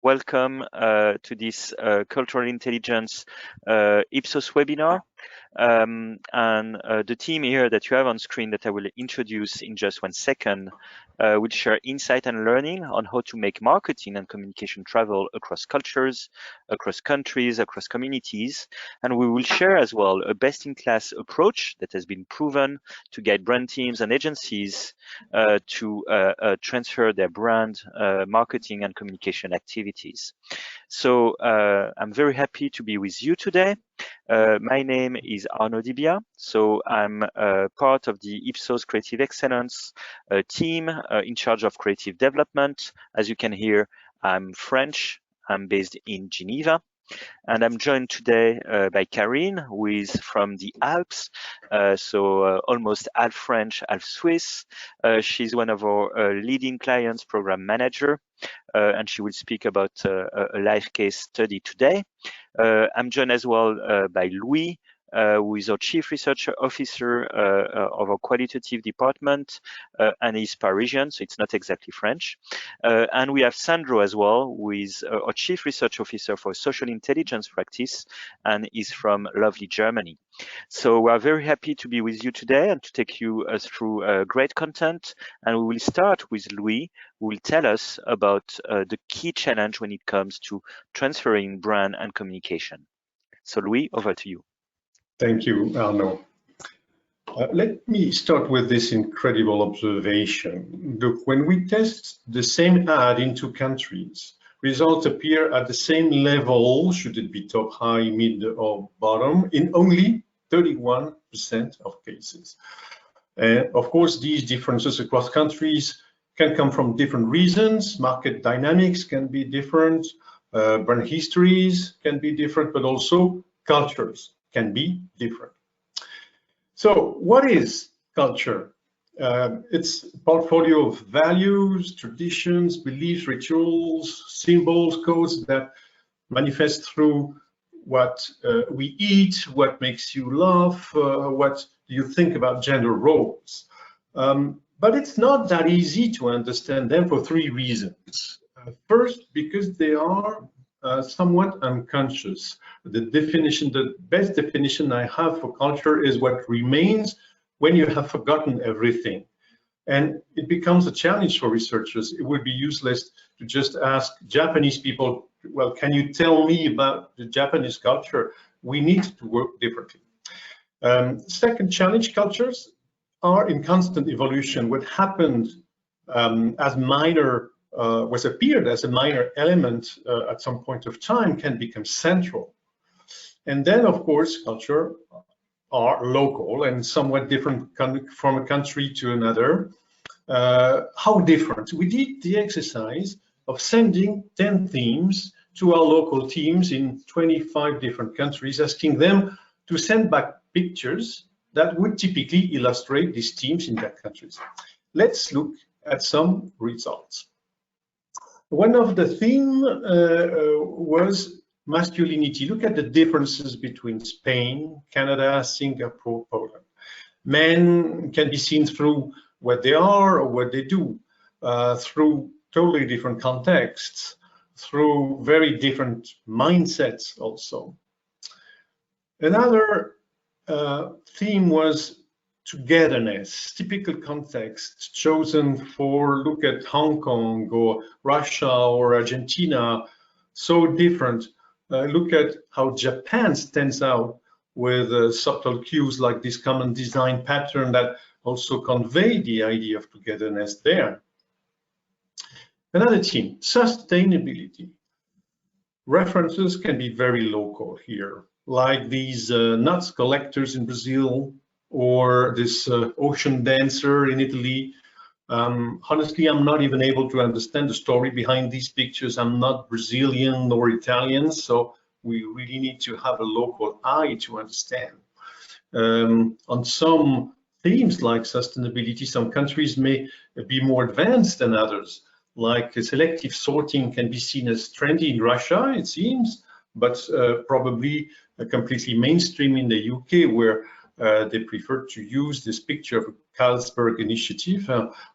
Welcome to this Cultural Intelligence Ipsos webinar. And the team here that you have on screen that I will introduce in just 1 second will share insight and learning on how to make marketing and communication travel across cultures, across countries, across communities. And we will share as well a best-in-class approach that has been proven to guide brand teams and agencies to transfer their brand marketing and communication activities. So I'm very happy to be with you today. My name is Arnaud Dibia. So I'm part of the Ipsos Creative Excellence team in charge of creative development. As you can hear, I'm French. I'm based in Geneva. And I'm joined today by Karine, who is from the Alps, almost half French, half Swiss. She's one of our leading clients, program manager, and she will speak about a live case study today. I'm joined as well by Louis, who is our Chief Research Officer of our qualitative department, and he's Parisian, so it's not exactly French. And we have Sandro as well, who is our Chief Research Officer for Social Intelligence Practice, and is from lovely Germany. So we are very happy to be with you today and to take you through great content. And we will start with Louis, who will tell us about the key challenge when it comes to transferring brand and communication. So Louis, over to you. Thank you, Arnaud. Let me start with this incredible observation. Look, when we test the same ad in two countries, results appear at the same level, should it be top, high, mid, or bottom, in only 31% of cases. Of course, these differences across countries can come from different reasons. Market dynamics can be different, brand histories can be different, but also cultures can be different. So what is culture? It's a portfolio of values, traditions, beliefs, rituals, symbols, codes that manifest through what we eat, what makes you laugh, what do you think about gender roles. But it's not that easy to understand them for three reasons. First, because they are somewhat unconscious. The best definition I have for culture is what remains when you have forgotten everything. And it becomes a challenge for researchers. It would be useless to just ask Japanese people, well, can you tell me about the Japanese culture? We need to work differently. Second challenge, cultures are in constant evolution. What happened as minor was appeared as a minor element at some point of time can become central. And then, of course, culture are local and somewhat different from a country to another. How different? We did the exercise of sending 10 themes to our local teams in 25 different countries, asking them to send back pictures that would typically illustrate these themes in their countries. Let's look at some results. One of the themes was masculinity. Look at the differences between Spain, Canada, Singapore, Poland. Men can be seen through what they are or what they do, through totally different contexts, through very different mindsets also. Another theme was togetherness, typical context chosen for look at Hong Kong or Russia or Argentina, so different. Look at how Japan stands out with subtle cues like this common design pattern that also convey the idea of togetherness there. Another theme, sustainability. References can be very local here, like these nuts collectors in Brazil, or this ocean dancer in Italy. Honestly, I'm not even able to understand the story behind these pictures. I'm not Brazilian or Italian, so we really need to have a local eye to understand. On some themes like sustainability, some countries may be more advanced than others, like selective sorting can be seen as trendy in Russia, it seems, but probably completely mainstream in the UK, where they prefer to use this picture of a Carlsberg initiative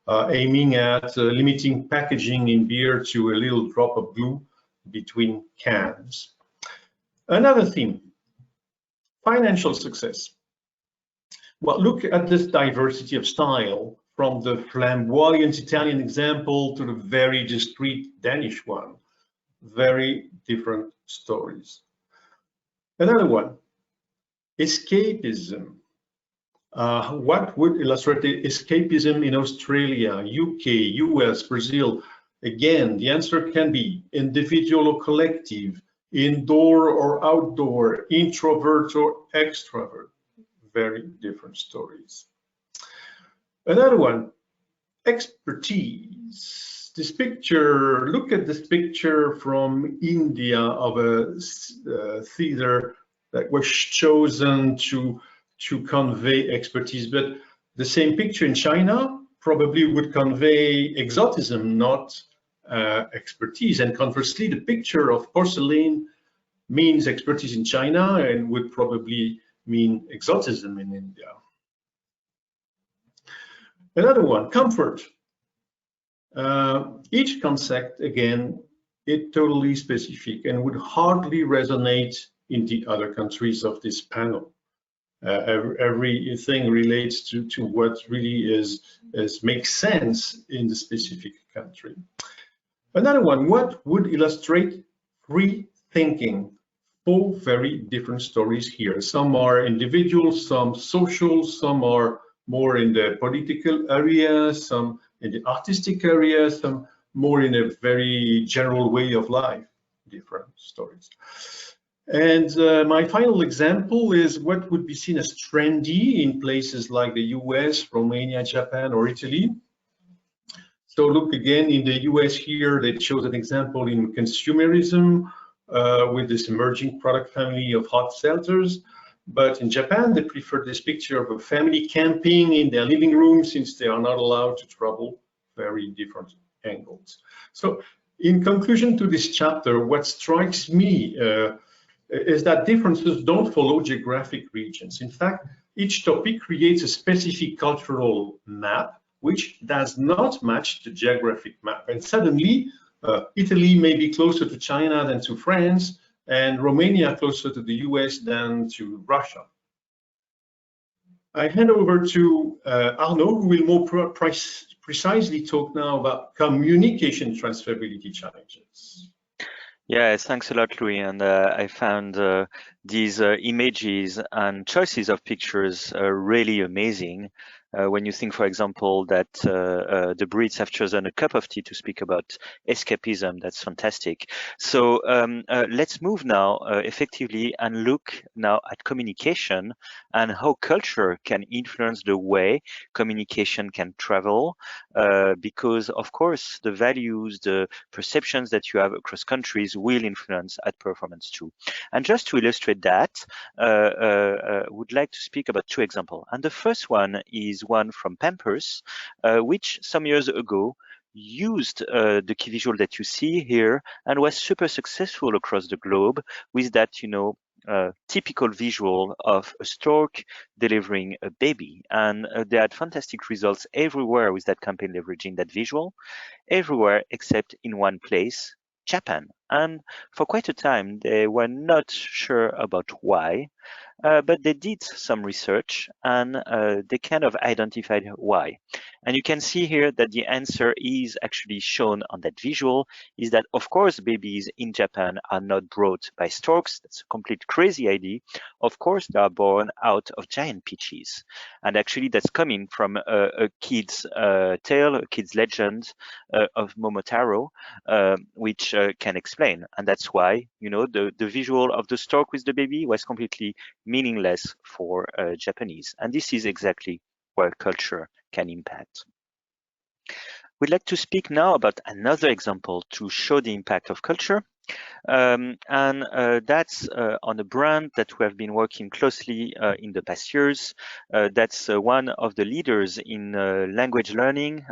aiming at limiting packaging in beer to a little drop of glue between cans. Another theme, financial success. Well, look at this diversity of style, from the flamboyant Italian example to the very discreet Danish one. Very different stories. Another one, escapism. What would illustrate the escapism in Australia, UK, US, Brazil? Again, the answer can be individual or collective, indoor or outdoor, introvert or extrovert. Very different stories. Another one, expertise. This picture, look at this picture from India of a theater that was chosen to convey expertise, but the same picture in China probably would convey exotism, not expertise. And conversely, the picture of porcelain means expertise in China and would probably mean exotism in India. Another one, comfort. Each concept, again, is totally specific and would hardly resonate in the other countries of this panel. Everything relates to what really makes sense in the specific country. Another one, what would illustrate free thinking? 4 very different stories here. Some are individual, some social, some are more in the political area, some in the artistic area, some more in a very general way of life, different stories. And my final example is what would be seen as trendy in places like the US, Romania, Japan, or Italy. So look again in the US here, they chose an example in consumerism with this emerging product family of hot seltzers. But in Japan, they prefer this picture of a family camping in their living room since they are not allowed to travel. Very different angles. So in conclusion to this chapter, what strikes me is that differences don't follow geographic regions. In fact, each topic creates a specific cultural map which does not match the geographic map. And suddenly, Italy may be closer to China than to France, and Romania closer to the US than to Russia. I hand over to Arnaud, who will more precisely talk now about communication transferability challenges. Yes, thanks a lot, Louis. And I found these images and choices of pictures really amazing. When you think, for example, that the Brits have chosen a cup of tea to speak about escapism, that's fantastic. So let's move now effectively and look now at communication and how culture can influence the way communication can travel, because of course the values, the perceptions that you have across countries will influence at performance too. And just to illustrate that, would like to speak about 2 examples. And the first one is one from Pampers, which some years ago used the key visual that you see here and was super successful across the globe with that, typical visual of a stork delivering a baby. And they had fantastic results everywhere with that campaign leveraging that visual, everywhere except in one place, Japan. And for quite a time, they were not sure about why. But they did some research and they kind of identified why. And you can see here that the answer is actually shown on that visual, is that of course babies in Japan are not brought by storks. That's a complete crazy idea. Of course they are born out of giant peaches. And actually that's coming from a kid's tale, a kid's legend of Momotaro, which can explain. And that's why, the visual of the stork with the baby was completely meaningless for Japanese. And this is exactly where culture can impact. We'd like to speak now about another example to show the impact of culture. That's on a brand that we have been working closely in the past years. That's one of the leaders in language learning.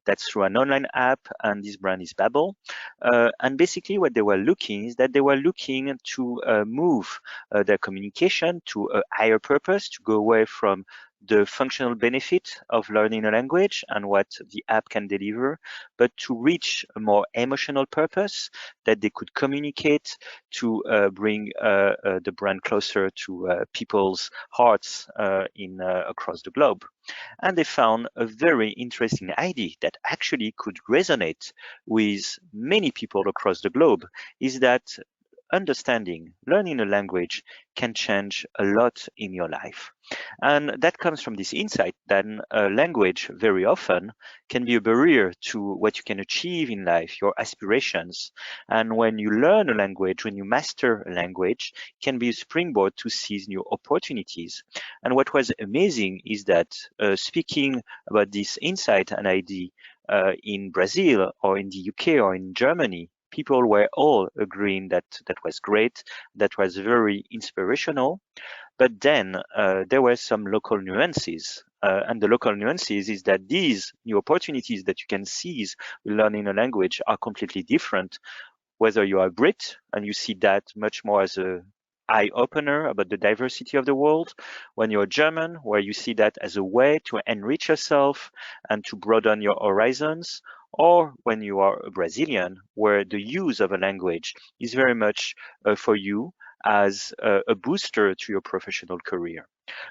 That's through an online app, and this brand is Babbel. And basically what they were looking is that they were looking to move their communication to a higher purpose, to go away from the functional benefit of learning a language and what the app can deliver, but to reach a more emotional purpose that they could communicate to bring the brand closer to people's hearts across the globe. And they found a very interesting idea that actually could resonate with many people across the globe, is that learning a language can change a lot in your life. And that comes from this insight that a language very often can be a barrier to what you can achieve in life, your aspirations. And when you learn a language, when you master a language, it can be a springboard to seize new opportunities. And what was amazing is that speaking about this insight and idea in Brazil or in the UK or in Germany, people were all agreeing that that was great, that was very inspirational. But then there were some local nuances. And the local nuances is that these new opportunities that you can seize with learning a language are completely different, whether you are Brit and you see that much more as a eye-opener about the diversity of the world, when you're German, where you see that as a way to enrich yourself and to broaden your horizons, or when you are a Brazilian, where the use of a language is very much for you as a booster to your professional career.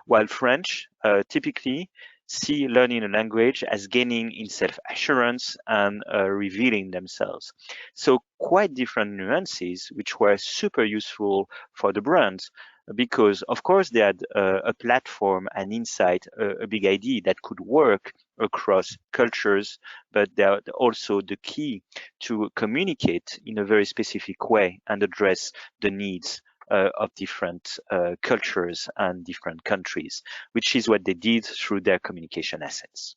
While French typically see learning a language as gaining in self-assurance and revealing themselves. So quite different nuances, which were super useful for the brands, because of course they had a platform, an insight, a big idea that could work across cultures, but they're also the key to communicate in a very specific way and address the needs of different cultures and different countries, which is what they did through their communication assets.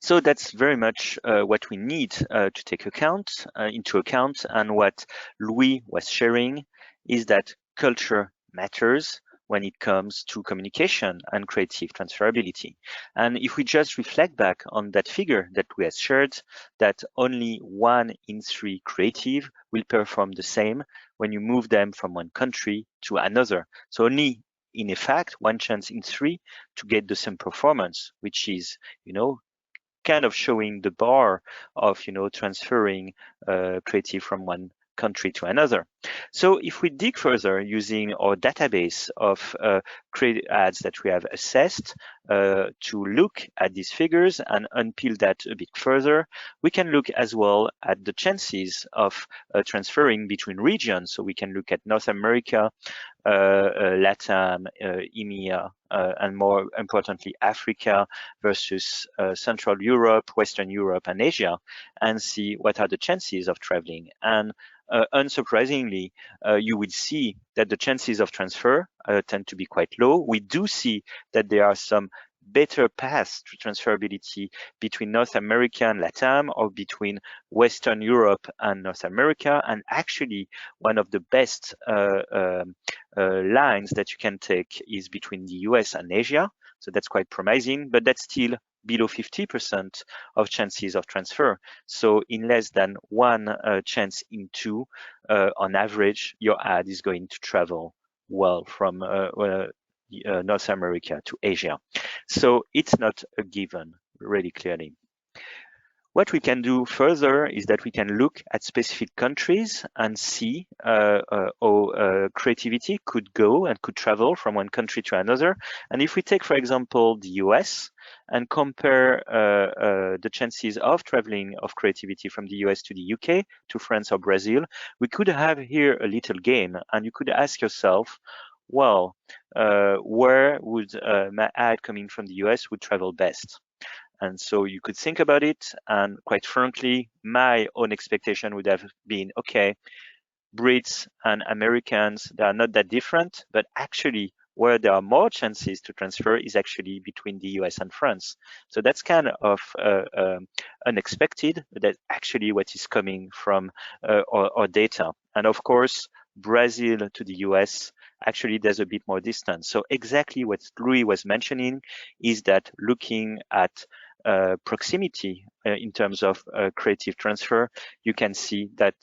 So that's very much what we need to take into account. And what Louis was sharing is that culture matters when it comes to communication and creative transferability. And if we just reflect back on that figure that we have shared, that only 1 in 3 creative will perform the same when you move them from one country to another. So only in effect, 1 chance in 3 to get the same performance, which is, kind of showing the bar of, transferring creative from one country to another. So if we dig further using our database of creative ads that we have assessed to look at these figures and unpeel that a bit further, we can look as well at the chances of transferring between regions. So we can look at North America, LATAM, EMEA, and more importantly, Africa versus Central Europe, Western Europe, and Asia, and see what are the chances of traveling. And unsurprisingly, you would see that the chances of transfer tend to be quite low. We do see that there are some better paths to transferability between North America and LATAM, or between Western Europe and North America. And actually, one of the best lines that you can take is between the US and Asia. So that's quite promising, but that's still below 50% of chances of transfer. So in less than 1 chance in 2, on average, your ad is going to travel well from North America to Asia. So it's not a given, really clearly. What we can do further is that we can look at specific countries and see how creativity could go and could travel from one country to another. And if we take, for example, the US and compare the chances of traveling of creativity from the US to the UK, to France or Brazil, we could have here a little game. And you could ask yourself, well, where would my ad coming from the US would travel best? And so you could think about it, and quite frankly, my own expectation would have been, okay, Brits and Americans, they are not that different, but actually where there are more chances to transfer is actually between the US and France. So that's kind of unexpected, but that's actually what is coming from our data. And of course, Brazil to the US, actually there's a bit more distance. So exactly what Louis was mentioning is that looking at proximity in terms of creative transfer, you can see that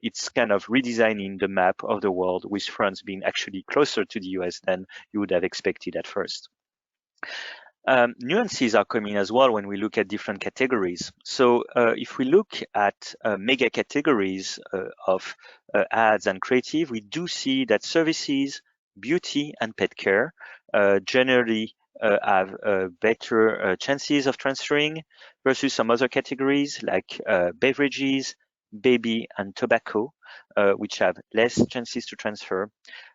it's kind of redesigning the map of the world, with France being actually closer to the US than you would have expected at first. Nuances are coming as well when we look at different categories. So if we look at mega categories of ads and creative, we do see that services, beauty, and pet care generally have better chances of transferring versus some other categories like beverages, baby, and tobacco, which have less chances to transfer.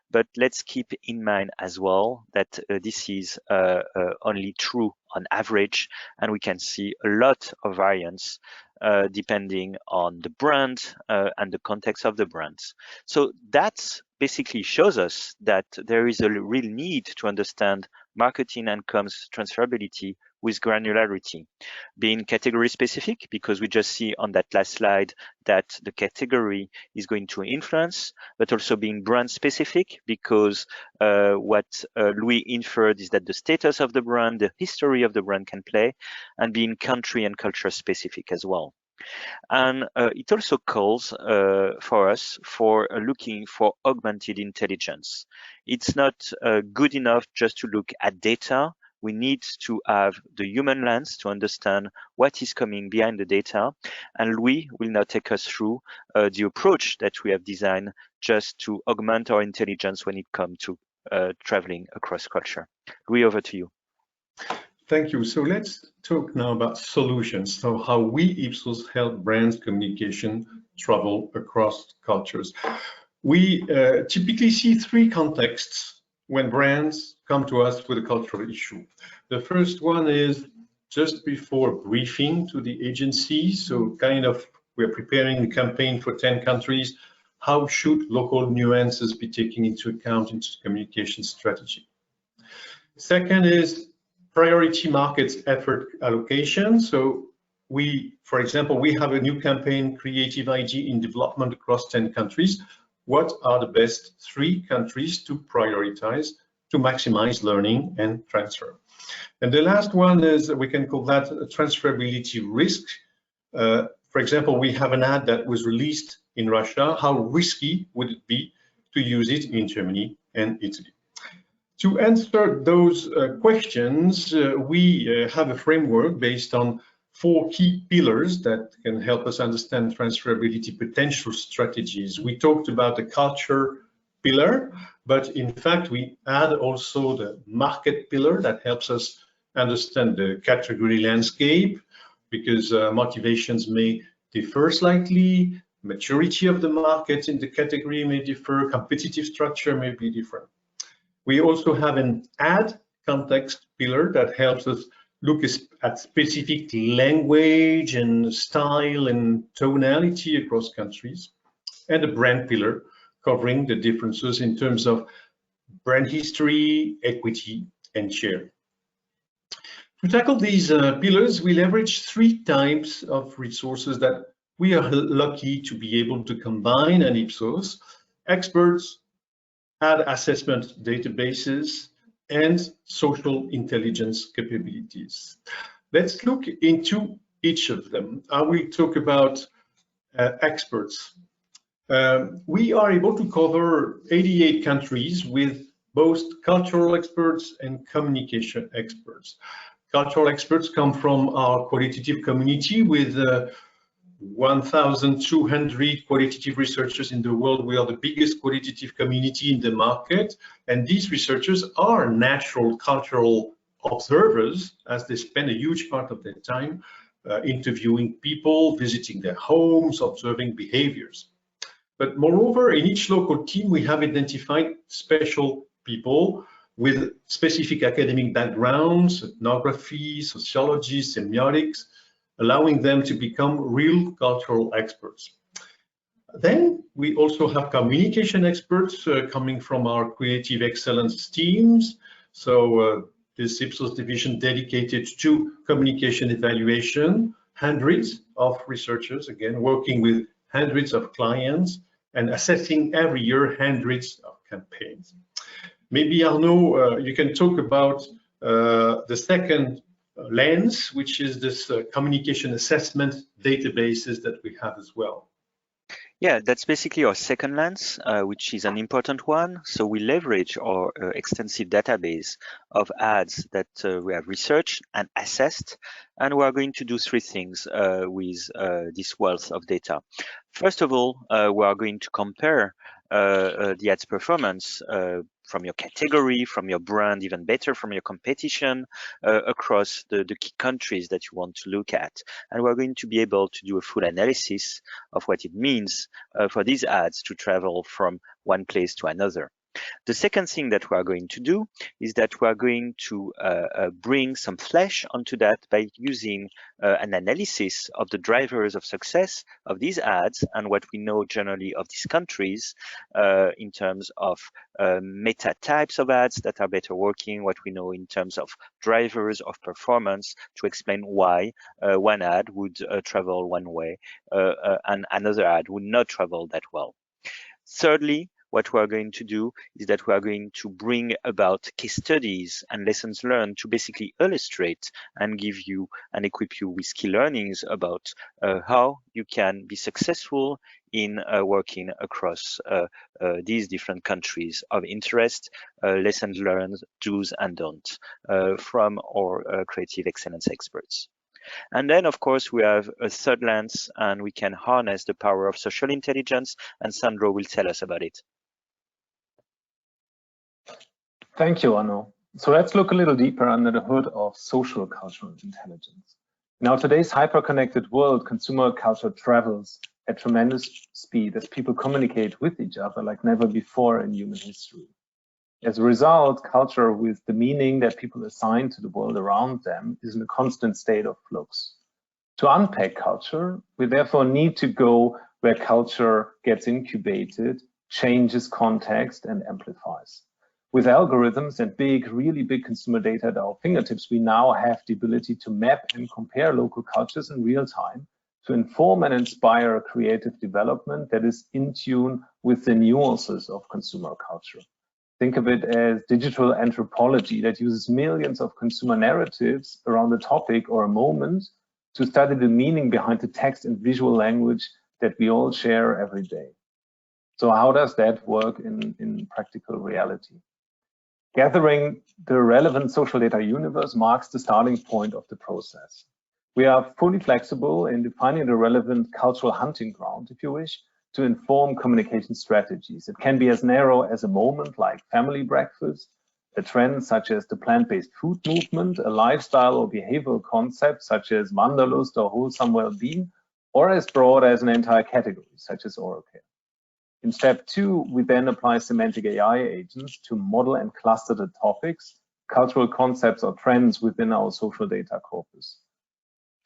But let's keep in mind as well that this is only true on average, and we can see a lot of variance depending on the brand and the context of the brands. So that basically shows us that there is a real need to understand marketing and comms transferability with granularity, being category specific, because we just see on that last slide that the category is going to influence, but also being brand specific, because what Louis inferred is that the status of the brand, the history of the brand can play, and being country and culture specific as well. And it also calls for us for looking for augmented intelligence. It's not good enough just to look at data. We need to have the human lens to understand what is coming behind the data. And Louis will now take us through the approach that we have designed just to augment our intelligence when it comes to traveling across culture. Louis, over to you. Thank you. So let's talk now about solutions. So how we Ipsos help brands communication travel across cultures. We typically see three contexts when brands come to us with a cultural issue. The first one is just before briefing to the agency. So kind of we're preparing a campaign for 10 countries. How should local nuances be taken into account into communication strategy? Second is priority markets effort allocation. So for example, we have a new campaign, Creative ID in development across 10 countries. What are the best 3 countries to prioritize to maximize learning and transfer? And the last one is, we can call that a transferability risk. For example, we have an ad that was released in Russia. How risky would it be to use it in Germany and Italy? To answer those questions, we have a framework based on 4 key pillars that can help us understand transferability potential strategies. We talked about the culture pillar, but in fact, we add also the market pillar that helps us understand the category landscape, because motivations may differ slightly, maturity of the market in the category may differ, competitive structure may be different. We also have an ad context pillar that helps us look at specific language and style and tonality across countries, and a brand pillar covering the differences in terms of brand history, equity, and share. To tackle these pillars, we leverage 3 types of resources that we are lucky to be able to combine at Ipsos: experts, ad assessment databases, and social intelligence capabilities. Let's look into each of them. I will talk about experts. We are able to cover 88 countries with both cultural experts and communication experts. Cultural experts come from our qualitative community with 1,200 qualitative researchers in the world. We are the biggest qualitative community in the market, and these researchers are natural cultural observers, as they spend a huge part of their time interviewing people, visiting their homes, observing behaviors. But moreover, in each local team, we have identified special people with specific academic backgrounds, ethnography, sociology, semiotics, allowing them to become real cultural experts. Then we also have communication experts coming from our creative excellence teams. So this Ipsos division dedicated to communication evaluation, hundreds of researchers, again, working with hundreds of clients and assessing every year hundreds of campaigns. Maybe Arnaud, you can talk about the second lens, which is this communication assessment databases that we have as well. Yeah, that's basically our second lens, which is an important one. So we leverage our extensive database of ads that we have researched and assessed, and we are going to do three things with this wealth of data. First of all, we are going to compare the ads performance from your category, from your brand, even better from your competition across the key countries that you want to look at. And we're going to be able to do a full analysis of what it means for these ads to travel from one place to another. The second thing that we are going to do is that we are going to bring some flesh onto that by using an analysis of the drivers of success of these ads and what we know generally of these countries in terms of meta types of ads that are better working, what we know in terms of drivers of performance to explain why one ad would travel one way and another ad would not travel that well. Thirdly, what we are going to do is that we are going to bring about case studies and lessons learned to basically illustrate and give you and equip you with key learnings about how you can be successful in working across these different countries of interest, lessons learned, do's and don'ts from our creative excellence experts. And then, of course, we have a third lens, and we can harness the power of social intelligence, and Sandro will tell us about it. Thank you, Arnaud. So let's look a little deeper under the hood of social cultural intelligence. In our today's hyper-connected world, consumer culture travels at tremendous speed as people communicate with each other like never before in human history. As a result, culture, with the meaning that people assign to the world around them, is in a constant state of flux. To unpack culture, we therefore need to go where culture gets incubated, changes context, and amplifies. With algorithms and really big consumer data at our fingertips, we now have the ability to map and compare local cultures in real time to inform and inspire creative development that is in tune with the nuances of consumer culture. Think of it as digital anthropology that uses millions of consumer narratives around a topic or a moment to study the meaning behind the text and visual language that we all share every day. So how does that work in practical reality? Gathering the relevant social data universe marks the starting point of the process. We are fully flexible in defining the relevant cultural hunting ground, if you wish, to inform communication strategies. It can be as narrow as a moment like family breakfast, a trend such as the plant-based food movement, a lifestyle or behavioral concept such as wanderlust or wholesome well-being, or as broad as an entire category such as oral care. In step 2, we then apply semantic AI agents to model and cluster the topics, cultural concepts or trends within our social data corpus.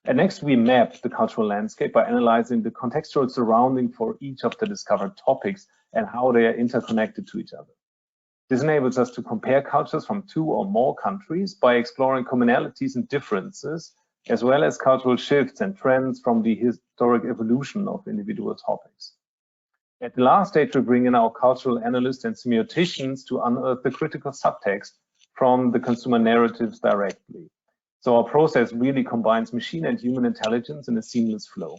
And next, we map the cultural landscape by analyzing the contextual surrounding for each of the discovered topics and how they are interconnected to each other. This enables us to compare cultures from 2 or more countries by exploring commonalities and differences, as well as cultural shifts and trends from the historic evolution of individual topics. At the last stage, we bring in our cultural analysts and semioticians to unearth the critical subtext from the consumer narratives directly. So our process really combines machine and human intelligence in a seamless flow.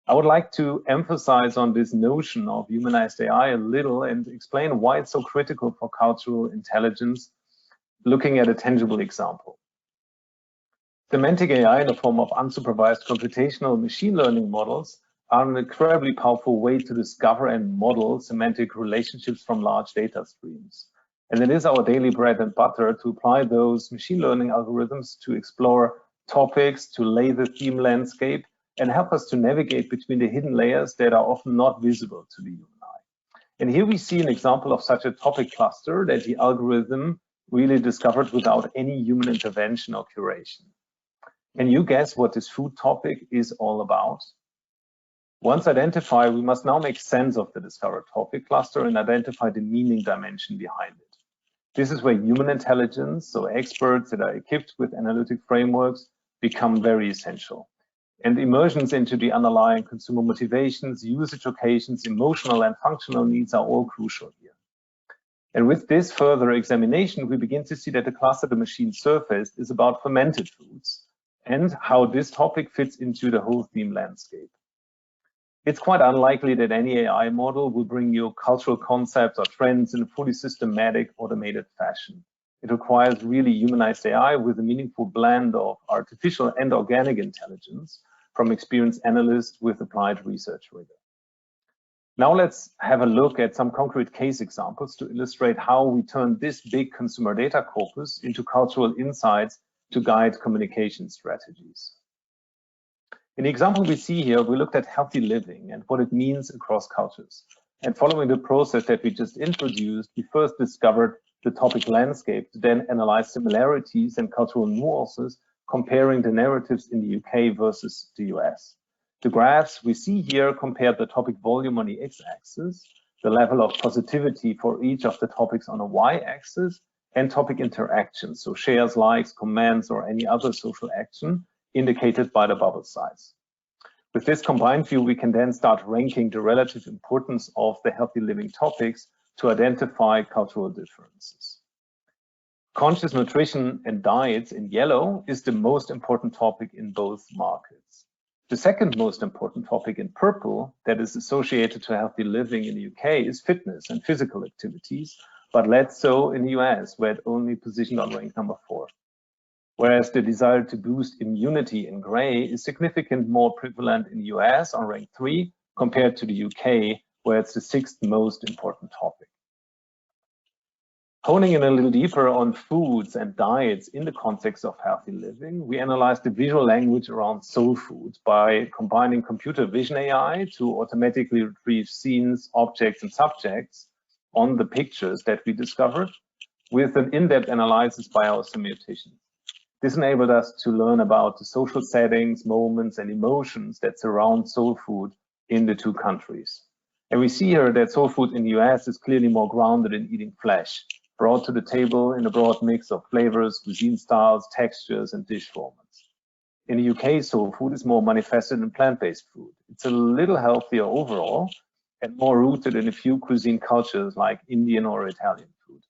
I would like to emphasize on this notion of humanized AI a little and explain why it's so critical for cultural intelligence, looking at a tangible example. Semantic AI in the form of unsupervised computational machine learning models are an incredibly powerful way to discover and model semantic relationships from large data streams. And it is our daily bread and butter to apply those machine learning algorithms to explore topics, to lay the theme landscape, and help us to navigate between the hidden layers that are often not visible to the human eye. And here we see an example of such a topic cluster that the algorithm really discovered without any human intervention or curation. Can you guess what this food topic is all about? Once identified, we must now make sense of the discovered topic cluster and identify the meaning dimension behind it. This is where human intelligence, so experts that are equipped with analytic frameworks, become very essential. And immersions into the underlying consumer motivations, usage occasions, emotional and functional needs are all crucial here. And with this further examination, we begin to see that the cluster the machine surfaced is about fermented foods, and how this topic fits into the whole theme landscape. It's quite unlikely that any AI model will bring you cultural concepts or trends in a fully systematic, automated fashion. It requires really humanized AI with a meaningful blend of artificial and organic intelligence from experienced analysts with applied research rigor. Now let's have a look at some concrete case examples to illustrate how we turn this big consumer data corpus into cultural insights to guide communication strategies. In the example we see here, we looked at healthy living and what it means across cultures. And following the process that we just introduced, we first discovered the topic landscape to then analyze similarities and cultural nuances, comparing the narratives in the UK versus the US. The graphs we see here compare the topic volume on the x-axis, the level of positivity for each of the topics on a y-axis, and topic interactions, so shares, likes, comments, or any other social action indicated by the bubble size. With this combined view, we can then start ranking the relative importance of the healthy living topics to identify cultural differences. Conscious nutrition and diets in yellow is the most important topic in both markets. The second most important topic in purple that is associated to healthy living in the UK is fitness and physical activities, but less so in the US, where it only positioned on rank number 4. Whereas the desire to boost immunity in gray is significantly more prevalent in the US on rank 3 compared to the UK, where it's the 6th most important topic. Honing in a little deeper on foods and diets in the context of healthy living, we analyzed the visual language around soul food by combining computer vision AI to automatically retrieve scenes, objects, and subjects on the pictures that we discovered with an in-depth analysis by our simulation. This enabled us to learn about the social settings, moments, and emotions that surround soul food in the two countries. And we see here that soul food in the US is clearly more grounded in eating flesh, brought to the table in a broad mix of flavors, cuisine styles, textures, and dish formats. In the UK, soul food is more manifested in plant-based food. It's a little healthier overall and more rooted in a few cuisine cultures like Indian or Italian food.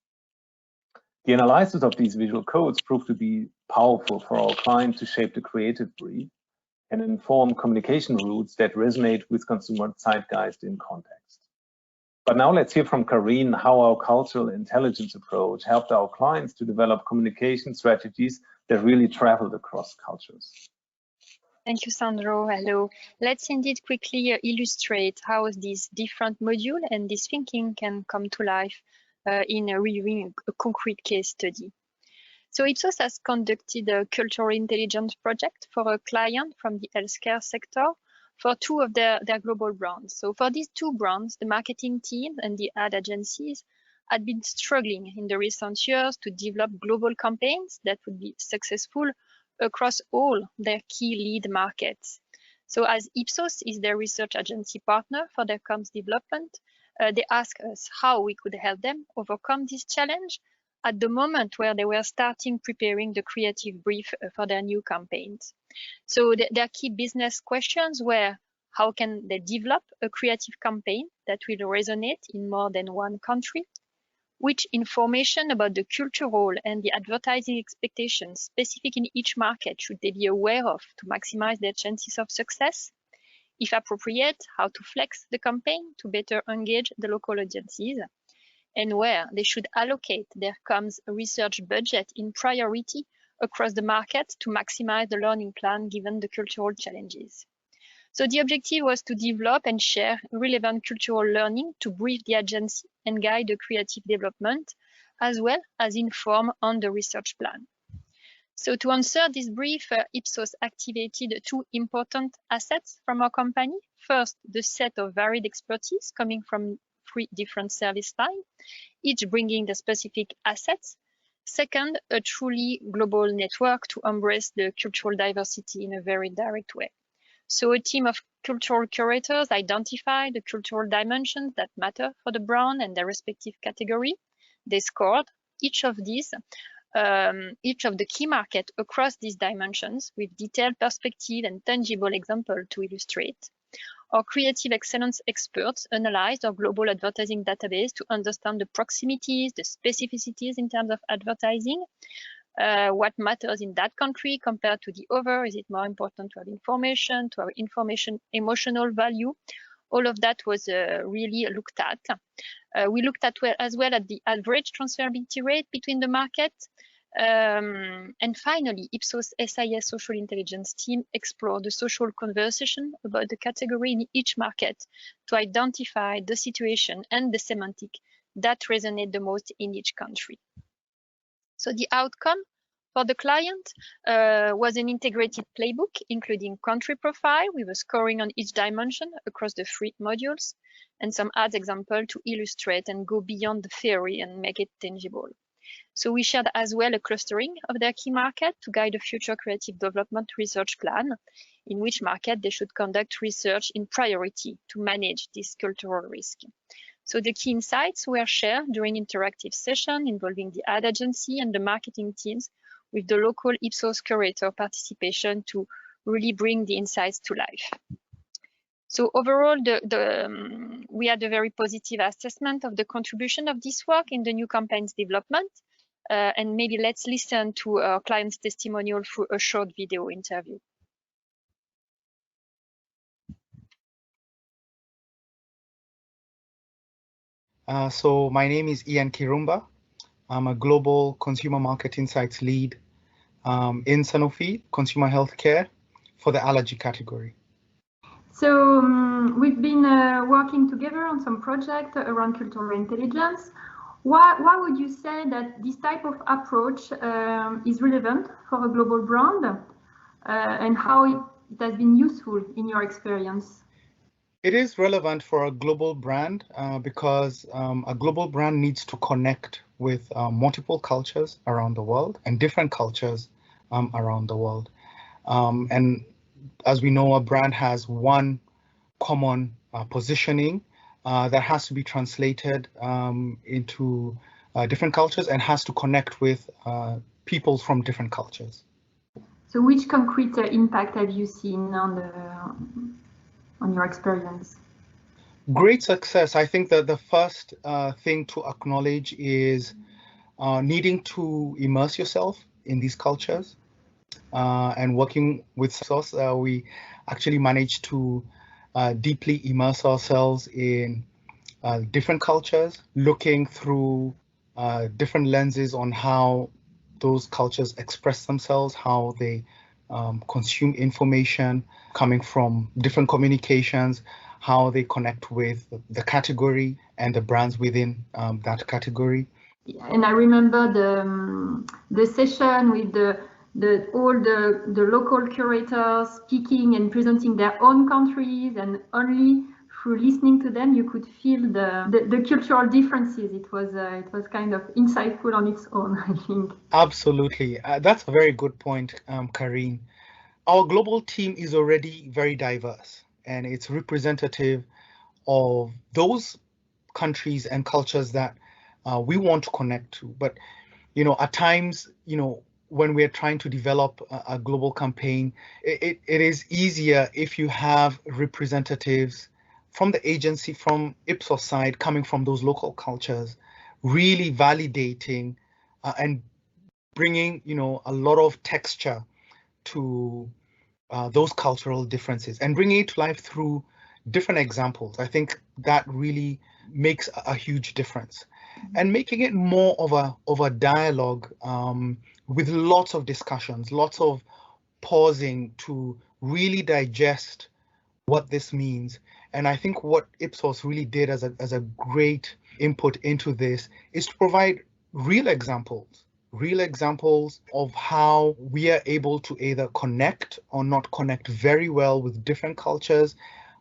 The analysis of these visual codes proved to be powerful for our client to shape the creative brief and inform communication routes that resonate with consumer zeitgeist in context. But now let's hear from Karine how our cultural intelligence approach helped our clients to develop communication strategies that really traveled across cultures. Thank you, Sandro. Hello. Let's indeed quickly illustrate how this different module and this thinking can come to life in reviewing a concrete case study. So Ipsos has conducted a cultural intelligence project for a client from the healthcare sector for 2 of their global brands. So for these 2 brands, the marketing team and the ad agencies had been struggling in the recent years to develop global campaigns that would be successful across all their key lead markets. So as Ipsos is their research agency partner for their comms development, they asked us how we could help them overcome this challenge at the moment where they were starting preparing the creative brief for their new campaigns. So their key business questions were, how can they develop a creative campaign that will resonate in more than one country? Which information about the cultural and the advertising expectations specific in each market should they be aware of to maximize their chances of success? If appropriate, how to flex the campaign to better engage the local audiences? And where they should allocate their comms research budget in priority across the market to maximize the learning plan given the cultural challenges. So the objective was to develop and share relevant cultural learning to brief the agency and guide the creative development, as well as inform on the research plan. So to answer this brief, Ipsos activated 2 important assets from our company. First, the set of varied expertise coming from 3 different service lines, each bringing the specific assets. Second, a truly global network to embrace the cultural diversity in a very direct way. So a team of cultural curators identified the cultural dimensions that matter for the brand and their respective category. They scored each of the key markets across these dimensions with detailed perspective and tangible example to illustrate. Our creative excellence experts analyzed our global advertising database to understand the proximities, the specificities in terms of advertising, what matters in that country compared to the other. Is it more important to have information, to have information emotional value? All of that was really looked at. We looked at as well at the average transferability rate between the market. And finally, Ipsos SIS social intelligence team explored the social conversation about the category in each market to identify the situation and the semantic that resonate the most in each country. So the outcome for the client was an integrated playbook, including country profile with a scoring on each dimension across the 3 modules, and some ad example to illustrate and go beyond the theory and make it tangible. So we shared as well a clustering of their key market to guide a future creative development research plan, in which market they should conduct research in priority to manage this cultural risk. So the key insights were shared during interactive session involving the ad agency and the marketing teams with the local Ipsos curator participation to really bring the insights to life. So overall, we had a very positive assessment of the contribution of this work in the new campaign's development. And maybe let's listen to our client's testimonial through a short video interview. So my name is Ian Kirumba. I'm a global consumer market insights lead in Sanofi Consumer Healthcare for the allergy category. So we've been working together on some project around cultural intelligence. Why would you say that this type of approach is relevant for a global brand and how it has been useful in your experience? It is relevant for a global brand because a global brand needs to connect with multiple cultures around the world and different cultures around the world. And as we know, a brand has one common positioning that has to be translated into different cultures and has to connect with people from different cultures. So which concrete impact have you seen on your experience? Great success. I think that the first thing to acknowledge is needing to immerse yourself in these cultures. And working with Ipsos, we actually managed to deeply immerse ourselves in different cultures, looking through different lenses on how those cultures express themselves, how they consume information coming from different communications, how they connect with the category and the brands within that category. And I remember the session with all the local curators speaking and presenting their own countries, and only through listening to them you could feel the cultural differences. It was kind of insightful on its own, I think. Absolutely. That's a very good point, Karine. Our global team is already very diverse, and it's representative of those countries and cultures that we want to connect to. But, at times, when we're trying to develop a global campaign, it is easier if you have representatives from the agency, from Ipsos side, coming from those local cultures, really validating and bringing, a lot of texture to those cultural differences and bringing it to life through different examples. I think that really makes a huge difference, and making it more of a dialogue with lots of discussions, lots of pausing to really digest what this means. And I think what Ipsos really did as a great input into this is to provide real examples of how we are able to either connect or not connect very well with different cultures,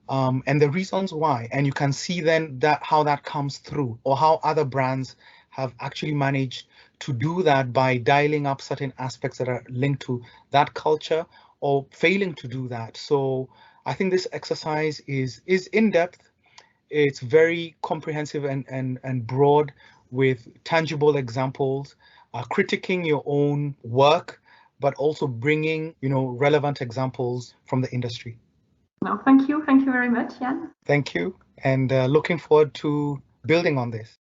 and the reasons why. And you can see then how that comes through, or how other brands have actually managed to do that by dialing up certain aspects that are linked to that culture or failing to do that. So I think this exercise is in depth. It's very comprehensive and broad, with tangible examples, critiquing your own work, but also bringing, relevant examples from the industry. No, thank you very much, Jan. Thank you, and looking forward to building on this.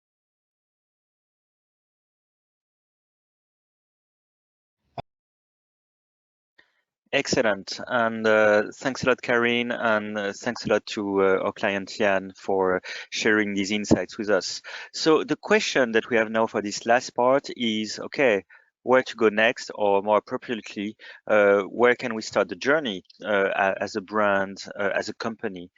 Excellent, and thanks a lot, Karine, and thanks a lot to our client Jan for sharing these insights with us. So the question that we have now for this last part is, okay, where to go next, or more appropriately, where can we start the journey as a brand, as a company,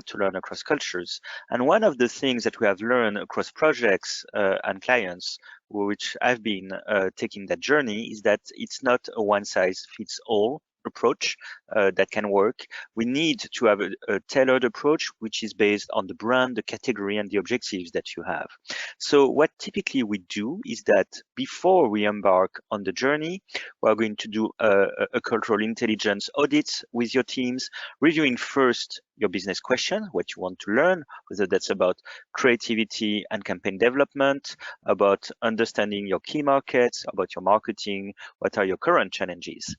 to learn across cultures? And one of the things that we have learned across projects and clients, which I've been taking that journey, is that it's not a one-size-fits-all approach that can work. We need to have a tailored approach, which is based on the brand, the category, and the objectives that you have. So what typically we do is that before we embark on the journey, we're going to do a cultural intelligence audit with your teams, reviewing first your business question, what you want to learn, whether that's about creativity and campaign development, about understanding your key markets, about your marketing, what are your current challenges.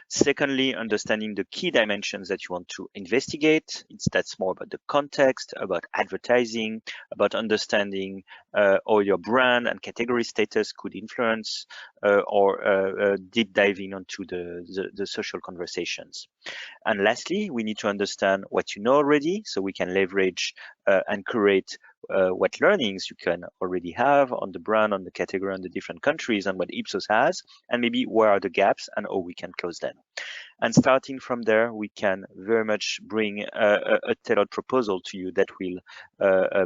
Secondly, understanding the key dimensions that you want to investigate. That's more about the context, about advertising, about understanding how your brand and category status could influence or deep diving onto the social conversations. And lastly, we need to understand what you know already, so we can leverage and curate what learnings you can already have on the brand, on the category, on the different countries, and what Ipsos has, and maybe where are the gaps and how we can close them. And starting from there, we can very much bring a tailored proposal to you that will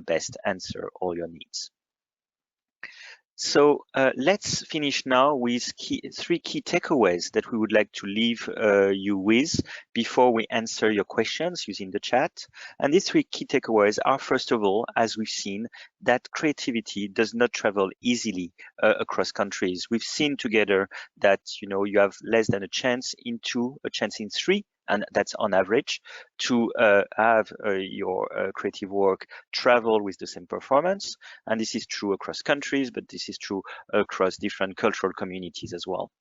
best answer all your needs. So let's finish now with three key takeaways that we would like to leave you with before we answer your questions using the chat. And these three key takeaways are, first of all, as we've seen, that creativity does not travel easily across countries. We've seen together that you have less than a chance in 2, a chance in 3, and that's on average, to have your creative work travel with the same performance. And this is true across countries, but this is true across different cultural communities as well.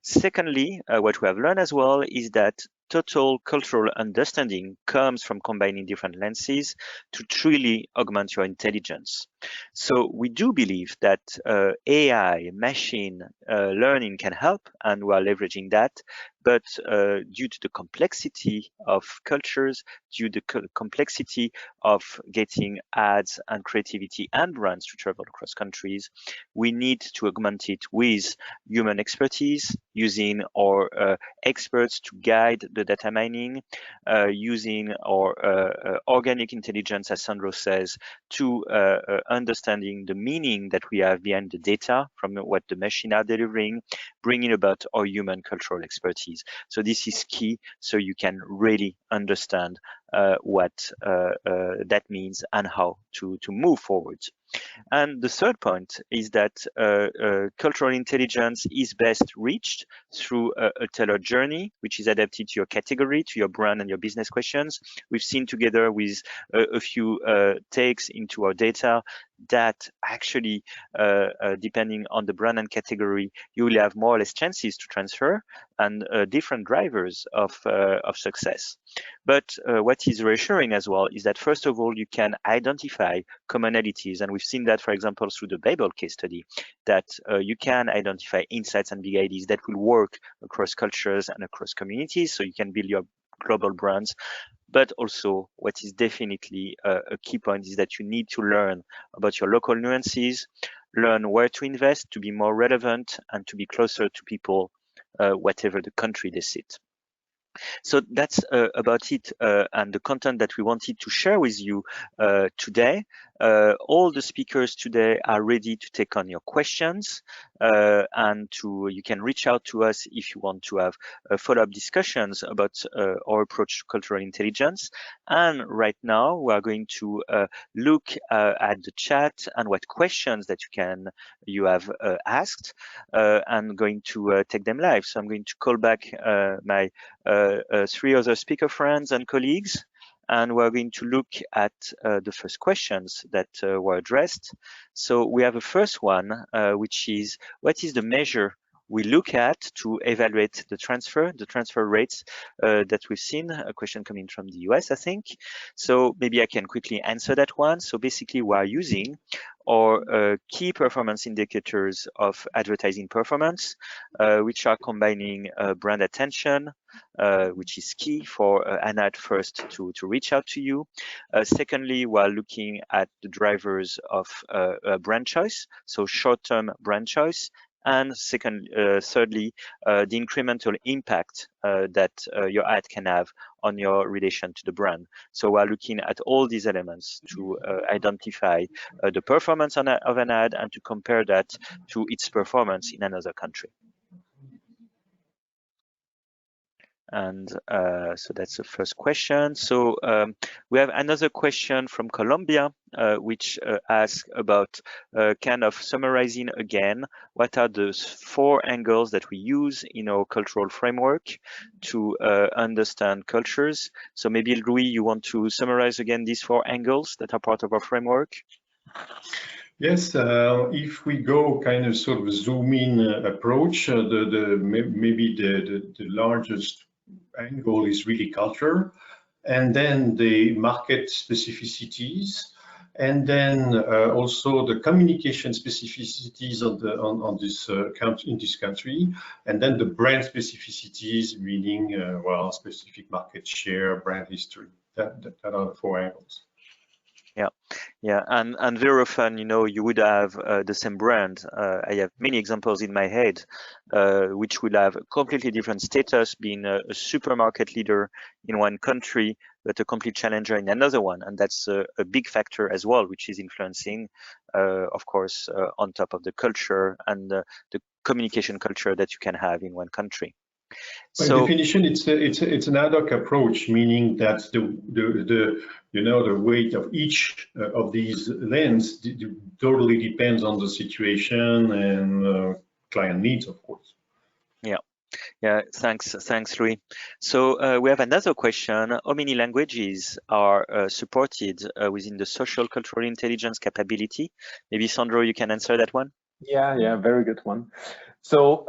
Secondly, what we have learned as well is that total cultural understanding comes from combining different lenses to truly augment your intelligence. So we do believe that AI, machine learning can help, and we are leveraging that. But due to the complexity of cultures, due to the complexity of getting ads and creativity and brands to travel across countries, we need to augment it with human expertise, using our experts to guide the data mining, using our organic intelligence, as Sandro says, to understanding the meaning that we have behind the data from what the machine are delivering, bringing about our human cultural expertise. So this is key, so you can really understand what that means and how to move forward. And the third point is that cultural intelligence is best reached through a tailored journey, which is adapted to your category, to your brand and your business questions. We've seen together with a few takes into our data that actually, depending on the brand and category, you will have more or less chances to transfer and different drivers of success. But what is reassuring as well is that, first of all, you can identify commonalities. And we've seen that, for example, through the Babel case study, that you can identify insights and big ideas that will work across cultures and across communities. So you can build your global brands. But also, what is definitely a key point is that you need to learn about your local nuances, learn where to invest to be more relevant and to be closer to people, whatever the country they sit. So that's about it and the content that we wanted to share with you today. All the speakers today are ready to take on your questions, and you can reach out to us if you want to have follow-up discussions about our approach to cultural intelligence. And right now we are going to look at the chat and what questions that you have asked, and going to take them live. So I'm going to call back my 3 other speaker friends and colleagues, and we're going to look at the first questions that were addressed. So we have a first one, which is, what is the measure we look at to evaluate the transfer rates that we've seen. A question coming from the US, I think. So maybe I can quickly answer that one. So basically, we are using our key performance indicators of advertising performance, which are combining brand attention, which is key for an ad first to reach out to you. Secondly, we're looking at the drivers of brand choice, so short-term brand choice. And thirdly, the incremental impact that your ad can have on your relation to the brand. So we're looking at all these elements to identify the performance of an ad and to compare that to its performance in another country. And so that's the first question. So we have another question from Colombia, which asks about kind of summarizing again, what are the 4 angles that we use in our cultural framework to understand cultures? So maybe Louis, you want to summarize again these 4 angles that are part of our framework? Yes, if we go kind of sort of zoom in approach, maybe the largest angle is really culture, and then the market specificities, and then also the communication specificities on this in this country, and then the brand specificities, meaning well, specific market share, brand history. That are the 4 angles. Yeah, and very often, you know, you would have the same brand. I have many examples in my head, which will have a completely different status, being a supermarket leader in one country, but a complete challenger in another one. And that's a big factor as well, which is influencing, of course, on top of the culture and the communication culture that you can have in one country. By definition, it's an ad hoc approach, meaning that the weight of each of these lenses totally depends on the situation and client needs, of course. Yeah. Thanks, Louis. So we have another question: how many languages are supported within the social cultural intelligence capability? Maybe Sandro, you can answer that one. Yeah, very good one. So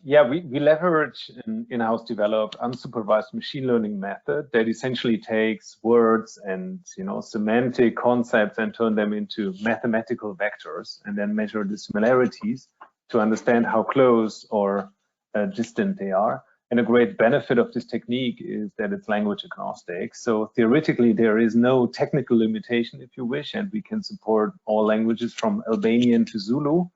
yeah, we leverage an in-house developed unsupervised machine learning method that essentially takes words and semantic concepts and turn them into mathematical vectors, and then measure the similarities to understand how close or distant they are. And a great benefit of this technique is that it's language agnostic. So theoretically, there is no technical limitation, if you wish, and we can support all languages from Albanian to Zulu.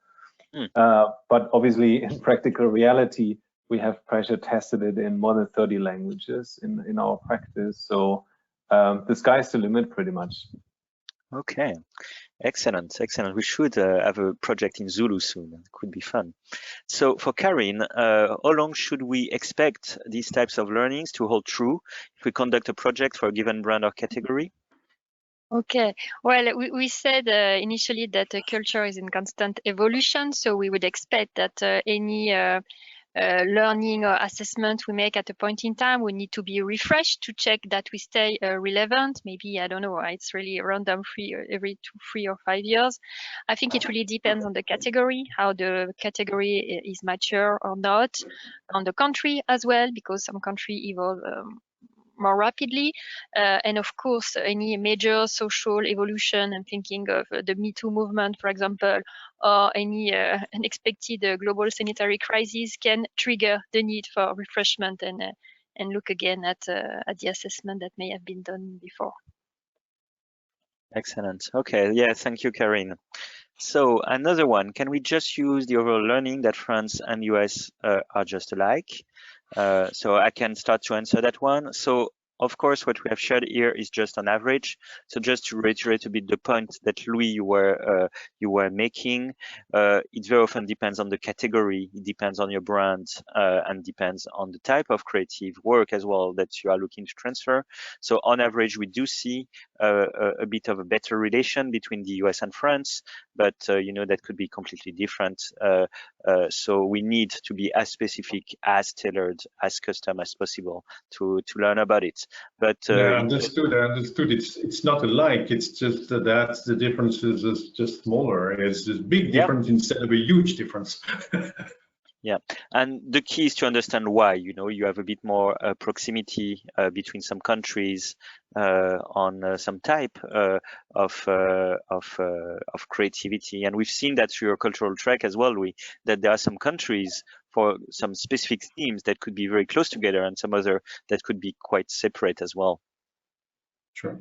But obviously, in practical reality, we have pressure tested it in more than 30 languages in our practice. So the sky's the limit, pretty much. Okay, excellent. We should have a project in Zulu soon. It could be fun. So for Karin, how long should we expect these types of learnings to hold true if we conduct a project for a given brand or category? Okay, well, we said initially that culture is in constant evolution, so we would expect that any learning or assessment we make at a point in time, we need to be refreshed to check that we stay relevant. Maybe, I don't know, it's really random every 2, 3 or 5 years. I think it really depends on the category, how the category is mature or not, on the country as well, because some country evolve more rapidly, and of course any major social evolution. I'm thinking of the Me Too movement, for example, or any unexpected global sanitary crisis can trigger the need for refreshment and look again at the assessment that may have been done before. Excellent. Okay, yeah, thank you, Karin. So another one, can we just use the overall learning that France and US are just alike? So I can start to answer that one. So of course, what we have shared here is just on average. So just to reiterate a bit the point that Louis you were making, it very often depends on the category, it depends on your brand, and depends on the type of creative work as well that you are looking to transfer. So on average, we do see a bit of a better relation between the US and France, but that could be completely different. So we need to be as specific, as tailored, as custom as possible to learn about it. But yeah, understood. It's not alike. It's just that the difference is just smaller. It's a big difference instead of a huge difference. Yeah, and the key is to understand why. You have a bit more proximity between some countries on some type of creativity, and we've seen that through your cultural track as well, that there are some countries for some specific themes that could be very close together, and some other that could be quite separate as well. Sure.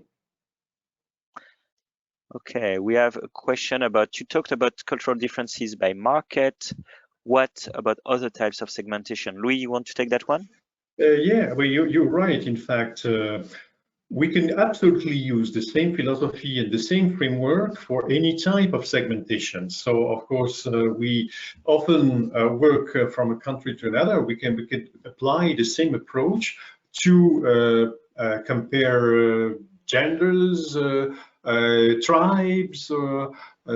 Okay, we have a question about, you talked about cultural differences by market. What about other types of segmentation? Louis, you want to take that one? Yeah, well, you're right. In fact, we can absolutely use the same philosophy and the same framework for any type of segmentation. So, of course, we often work from a country to another. We can apply the same approach to compare genders, tribes,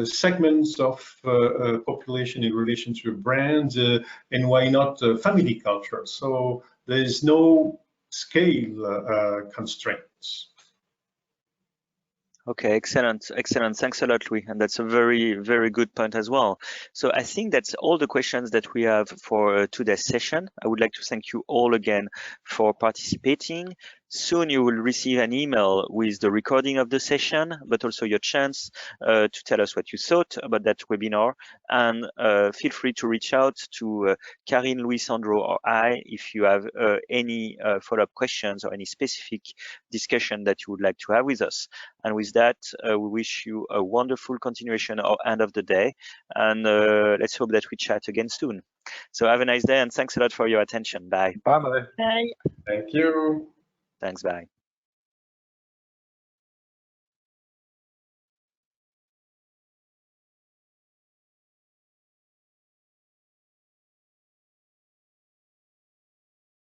segments of population in relation to brands, and why not family culture. So there is no scale constraints. Okay, excellent. Thanks a lot, Louis. And that's a very, very good point as well. So I think that's all the questions that we have for today's session. I would like to thank you all again for participating. Soon you will receive an email with the recording of the session, but also your chance to tell us what you thought about that webinar. And feel free to reach out to Karine, Louis, Sandro, or I if you have any follow-up questions or any specific discussion that you would like to have with us. And with that, we wish you a wonderful continuation or end of the day. And let's hope that we chat again soon. So have a nice day, and thanks a lot for your attention. Bye. Bye-bye. Bye. Thank you. Thanks, bye.